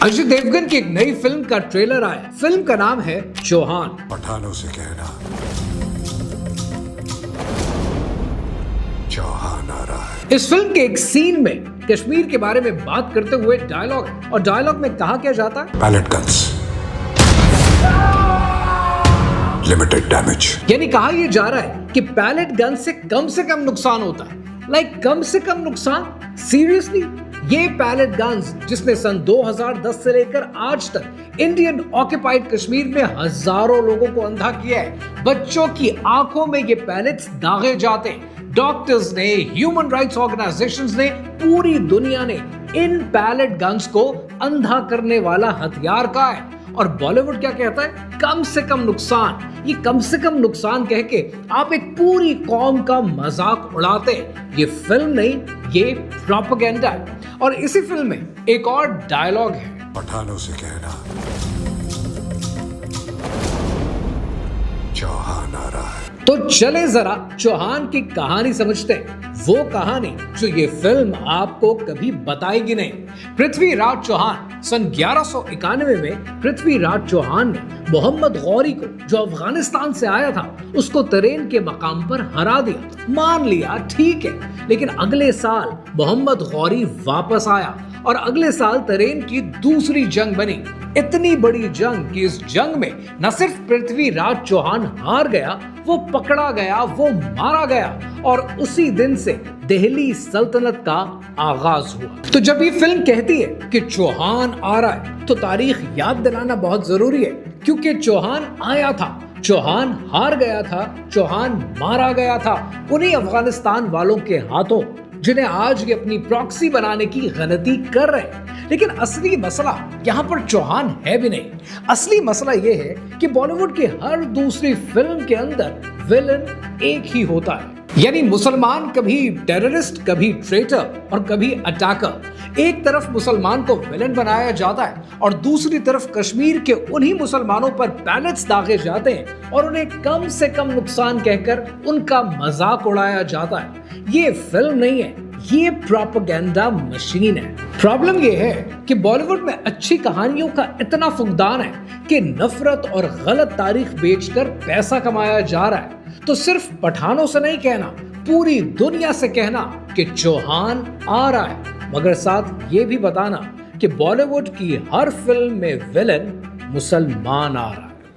अजय देवगन की एक नई फिल्म का ट्रेलर आया। फिल्म का नाम है चौहान। पठानों से कहना चौहान आ रहा है। इस फिल्म के एक सीन में कश्मीर के बारे में बात करते हुए डायलॉग है और डायलॉग में कहा क्या जाता है, पैलेट गन्स, लिमिटेड डैमेज। यानी कहा यह जा रहा है कि पैलेट गन से कम नुकसान होता है। कम से कम नुकसान? सीरियसली? ये पैलेट गन्स जिसने सन 2010 से लेकर आज तक इंडियन ऑक्युपाइड कश्मीर में हजारों लोगों को अंधा किया है। बच्चों की आंखों में ये पैलेट्स दागे जाते हैं। डॉक्टर्स ने, ह्यूमन राइट्स ऑर्गेनाइजेशंस ने, पूरी दुनिया ने इन पैलेट गन्स को अंधा करने वाला हथियार कहा है। और बॉलीवुड क्या कहता है, कम से कम नुकसान। ये कम से कम नुकसान कह के आप एक पूरी कौम का मजाक उड़ाते हैं। ये फिल्म नहीं, ये प्रोपेगेंडा है। और इसी फिल्म में एक और डायलॉग है, पठानों से कहना चौहान आ रहा है। तो चले जरा चौहान की कहानी समझते हैं। वो कहानी जो ये फिल्म आपको कभी बताएगी नहीं। पृथ्वीराज चौहान सन 1191 में पृथ्वीराज चौहान ने मोहम्मद गौरी को, जो अफगानिस्तान से आया था, उसको तरेन के मकाम पर हरा दिया। मान लिया, ठीक है। लेकिन अगले साल मोहम्मद गौरी वापस आया और अगले साल तरेन की दूसरी जंग बनी। इतनी बड़ी जंग कि इस जंग में न सिर्फ पृथ्वीराज चौहान हार गया, वो पकड़ा गया, वो मारा गया। और उसी दिन से दिल्ली सल्तनत का आगाज हुआ। तो जब ये फिल्म कहती है कि चौहान आ रहा है, तो तारीख याद दिलाना बहुत जरूरी है, क्योंकि चौहान आया था, चौहान हार गया था, चौहान मारा गया था उन्हीं अफगानिस्तान वालों के हाथों जिन्हें आज ये अपनी प्रॉक्सी बनाने की गलती कर रहे हैं। लेकिन असली मसला यहाँ पर चौहान है भी नहीं। असली मसला ये है कि बॉलीवुड की हर दूसरी फिल्म के अंदर विलन एक ही होता है। यानी मुसलमान कभी टेररिस्ट, कभी ट्रेटर और कभी अटैकर। एक तरफ मुसलमान को विलन बनाया जाता है और दूसरी तरफ कश्मीर के उन्हीं मुसलमानों पर पैलेट्स दागे जाते हैं और उन्हें कम से कम नुकसान कहकर उनका मजाक उड़ाया जाता है। ये फिल्म नहीं है, ये प्रोपेगेंडा मशीन है। प्रॉब्लम ये है कि बॉलीवुड में अच्छी कहानियों का इतना फुकदान है कि नफरत और गलत तारीख बेचकर पैसा कमाया जा रहा है। तो सिर्फ पठानों से नहीं कहना, पूरी दुनिया से कहना कि चौहान आ रहा है, मगर साथ ये भी बताना कि बॉलीवुड की हर फिल्म में विलन मुसलमान आ रहा है।